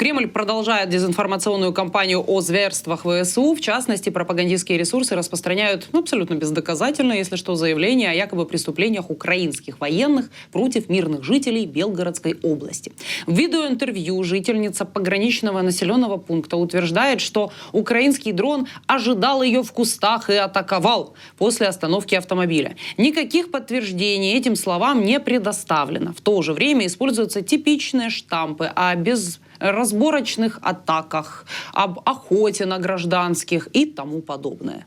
Кремль продолжает дезинформационную кампанию о зверствах ВСУ. В частности, пропагандистские ресурсы распространяют абсолютно бездоказательно, если что, заявления о якобы преступлениях украинских военных против мирных жителей Белгородской области. В видеоинтервью жительница пограничного населенного пункта утверждает, что украинский дрон ожидал ее в кустах и атаковал после остановки автомобиля. Никаких подтверждений этим словам не предоставлено. В то же время используются типичные штампы о безразборочных атаках, об охоте на гражданских и тому подобное.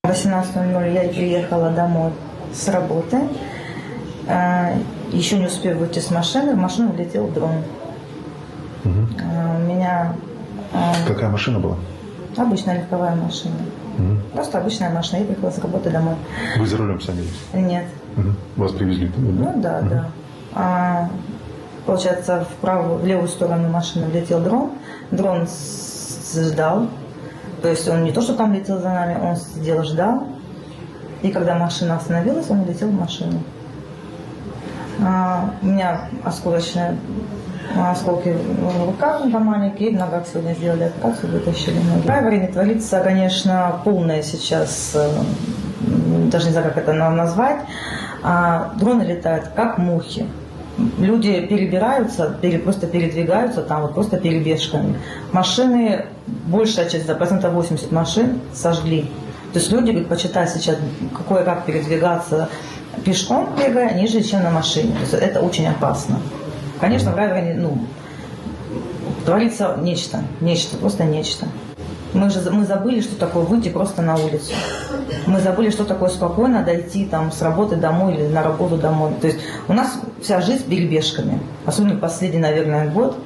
В 18:00 я приехала домой с работы. Еще не успев выйти с машины, в машину влетел дрон. У меня... Какая машина была? Обычная легковая машина. Просто обычная машина. Я приехала с работы домой. Вы за рулем садились? Нет. Вас привезли? Ну да, да. Получается, в левую сторону машины влетел дрон. Дрон ждал. То есть он не то, что там летел за нами, он сидел, ждал. И когда машина остановилась, он улетел в машину. У меня осколки в руках маленькие, и в ногах сегодня сделали операцию, вытащили ноги. В Райворе творится, конечно, полное сейчас, даже не знаю, как это назвать. Дроны летают как мухи. Люди перебираются, просто передвигаются там вот просто перебежками. Машины, большая часть, процентов 80 машин сожгли. То есть люди предпочитают сейчас как передвигаться пешком, бегая, ниже, чем на машине. То есть это очень опасно. Конечно, в Райворе, творится нечто, просто нечто. Мы забыли, что такое выйти просто на улицу. Мы забыли, что такое спокойно дойти там с работы домой или на работу домой. То есть у нас вся жизнь перебежками. Особенно последний, наверное, год.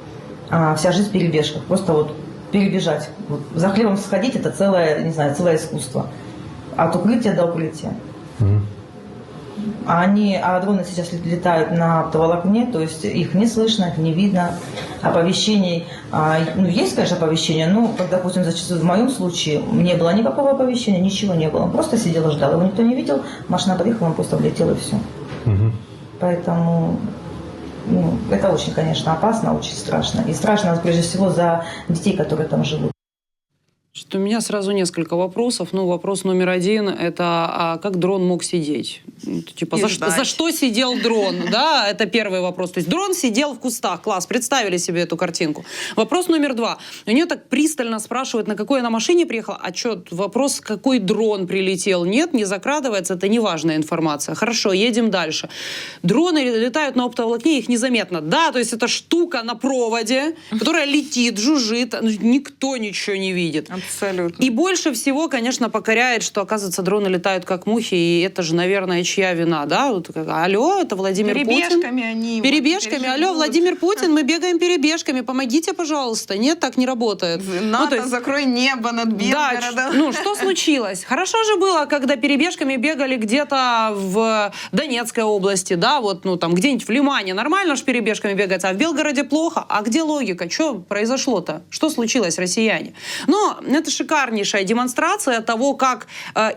Вся жизнь в перебежках. Просто вот перебежать. Вот за хлебом сходить — это целое, не знаю, целое искусство. От укрытия до укрытия. А дроны сейчас летают на оптоволокне, то есть их не слышно, их не видно. Оповещений, есть, конечно, оповещения, но, как, допустим, в моем случае не было никакого оповещения, ничего не было. Он просто сидел и ждал, его никто не видел, машина подъехала, он просто влетел и все. Поэтому это очень, конечно, опасно, очень страшно. И страшно, прежде всего, за детей, которые там живут. У меня сразу несколько вопросов. Вопрос номер один – это как дрон мог сидеть? Типа, за что сидел дрон? Да, это первый вопрос. То есть дрон сидел в кустах. Класс, представили себе эту картинку. Вопрос номер два. У нее так пристально спрашивают, на какой она машине приехала. А что, вопрос, какой дрон прилетел? Нет, не закрадывается, это неважная информация. Хорошо, едем дальше. Дроны летают на оптоволокне, их незаметно. Да, то есть это штука на проводе, которая летит, жужжит, никто ничего не видит. Абсолютно. И больше всего, конечно, покоряет, что, оказывается, дроны летают как мухи, и это же, наверное, чья вина, да? Алло, это Владимир Путин. Перебежками они. Перебежками. Алло, Владимир Путин, мы бегаем перебежками, помогите, пожалуйста. Нет, так не работает. НАТО, закрой небо над Белгородом. Да, что случилось? Хорошо же было, когда перебежками бегали где-то в Донецкой области, да, там где-нибудь в Лимане. Нормально же перебежками бегается, а в Белгороде плохо. А где логика? Что произошло-то? Что случилось, россияне? Но это шикарнейшая демонстрация того, как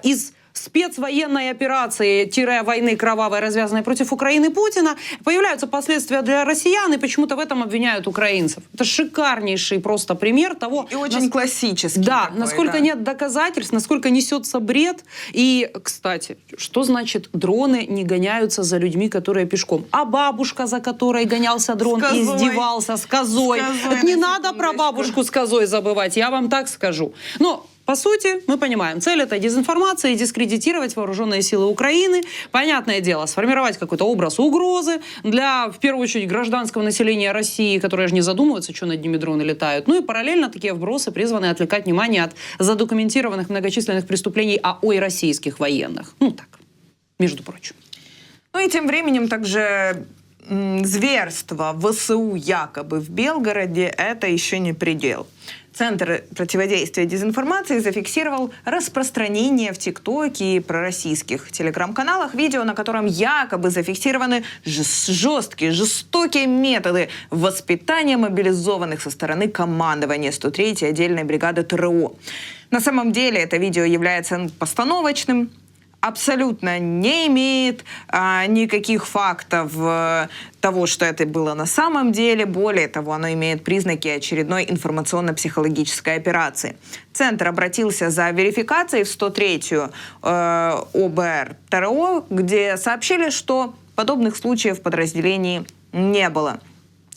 из спецвоенной операции-войны кровавой, развязанной против Украины Путина, появляются последствия для россиян, и почему-то в этом обвиняют украинцев. Это шикарнейший просто пример того... И очень классический. Да, такой, насколько нет доказательств, насколько несется бред. И, кстати, что значит дроны не гоняются за людьми, которые пешком? А бабушка, за которой гонялся дрон, издевался с козой. Вот не надо про бабушку с козой забывать, я вам так скажу. Но по сути, мы понимаем, цель — это дезинформация и дискредитировать вооруженные силы Украины. Понятное дело, сформировать какой-то образ угрозы для, в первую очередь, гражданского населения России, которые же не задумываются, что над ними дроны летают. И параллельно такие вбросы призваны отвлекать внимание от задокументированных многочисленных преступлений российских военных. Так, между прочим. И тем временем также зверство ВСУ якобы в Белгороде — это еще не предел. Центр противодействия дезинформации зафиксировал распространение в ТикТоке и пророссийских телеграм-каналах видео, на котором якобы зафиксированы жесткие, жестокие методы воспитания мобилизованных со стороны командования 103-й отдельной бригады ТРО. На самом деле это видео является постановочным. абсолютно не имеет никаких фактов того, что это было на самом деле. Более того, оно имеет признаки очередной информационно-психологической операции. Центр обратился за верификацией в 103-ю ОБР ТРО, где сообщили, что подобных случаев в подразделении не было.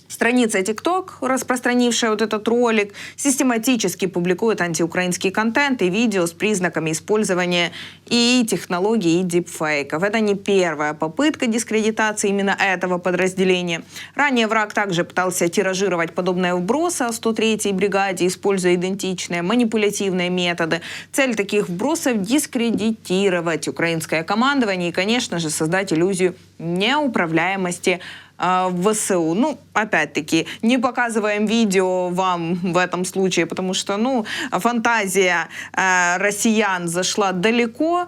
Страница TikTok, распространившая вот этот ролик, систематически публикует антиукраинский контент и видео с признаками использования и технологий, и дипфейков. Это не первая попытка дискредитации именно этого подразделения. Ранее враг также пытался тиражировать подобные вбросы о 103-й бригаде, используя идентичные манипулятивные методы. Цель таких вбросов – дискредитировать украинское командование и, конечно же, создать иллюзию неуправляемости ВСУ. Ну, опять-таки, не показываем видео вам в этом случае, потому что, ну, фантазия россиян зашла далеко.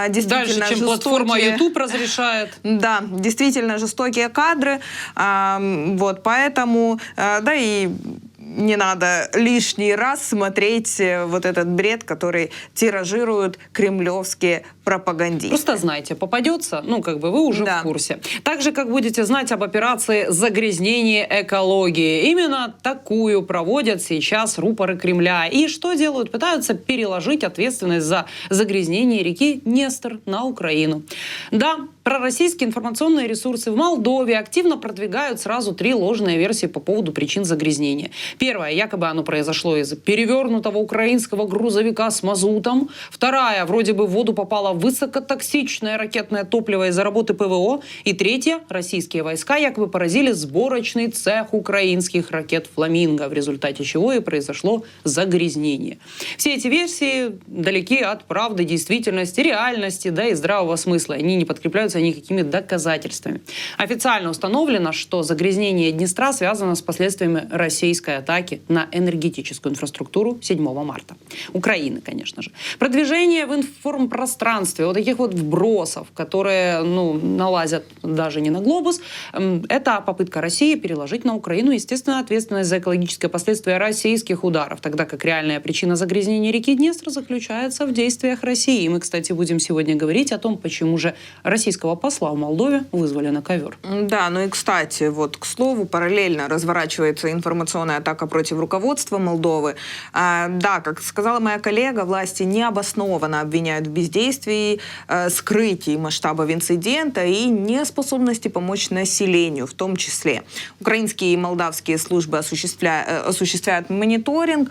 Действительно дальше, чем платформа YouTube разрешает. Да, действительно жестокие кадры. Вот, поэтому, да и не надо лишний раз смотреть вот этот бред, который тиражируют кремлевские пропагандисты. Просто знайте, попадется, ну, как бы вы уже в курсе. Так же, как будете знать об операции загрязнения экологии. Именно такую проводят сейчас рупоры Кремля. И что делают? Пытаются переложить ответственность за загрязнение реки Днестр на Украину. Да, пророссийские информационные ресурсы в Молдове активно продвигают сразу 3 ложные версии по поводу причин загрязнения. Первая, якобы оно произошло из-за перевернутого украинского грузовика с мазутом. Вторая, вроде бы в воду попало высокотоксичное ракетное топливо из-за работы ПВО. И третья, российские войска якобы поразили сборочный цех украинских ракет «Фламинго», в результате чего и произошло загрязнение. Все эти версии далеки от правды, действительности, реальности, да и здравого смысла. Они не подкрепляются никакими доказательствами. Официально установлено, что загрязнение Днестра связано с последствиями российской атаки на энергетическую инфраструктуру 7 марта. Украины, конечно же. Продвижение в информпространстве вот таких вот вбросов, которые, ну, налазят даже не на глобус, это попытка России переложить на Украину, естественно, ответственность за экологические последствия российских ударов, тогда как реальная причина загрязнения реки Днестр заключается в действиях России. И мы, кстати, будем сегодня говорить о том, почему же российского посла в Молдове вызвали на ковер. Да, ну и, кстати, вот, к слову, параллельно разворачивается информационная атака против руководства Молдовы. Да, как сказала моя коллега, власти необоснованно обвиняют в бездействии, скрытии масштабов инцидента и неспособности помочь населению в том числе. Украинские и молдавские службы осуществляют мониторинг,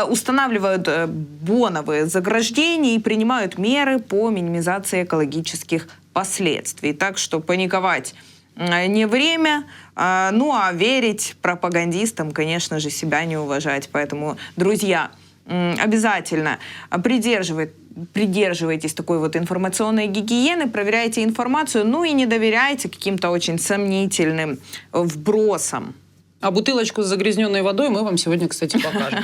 устанавливают боновые заграждения и принимают меры по минимизации экологических последствий. Так что паниковать не время, ну а верить пропагандистам, конечно же, себя не уважать. Поэтому, друзья, обязательно придерживайтесь такой вот информационной гигиены, проверяйте информацию, ну и не доверяйте каким-то очень сомнительным вбросам. А бутылочку с загрязненной водой мы вам сегодня, кстати, покажем.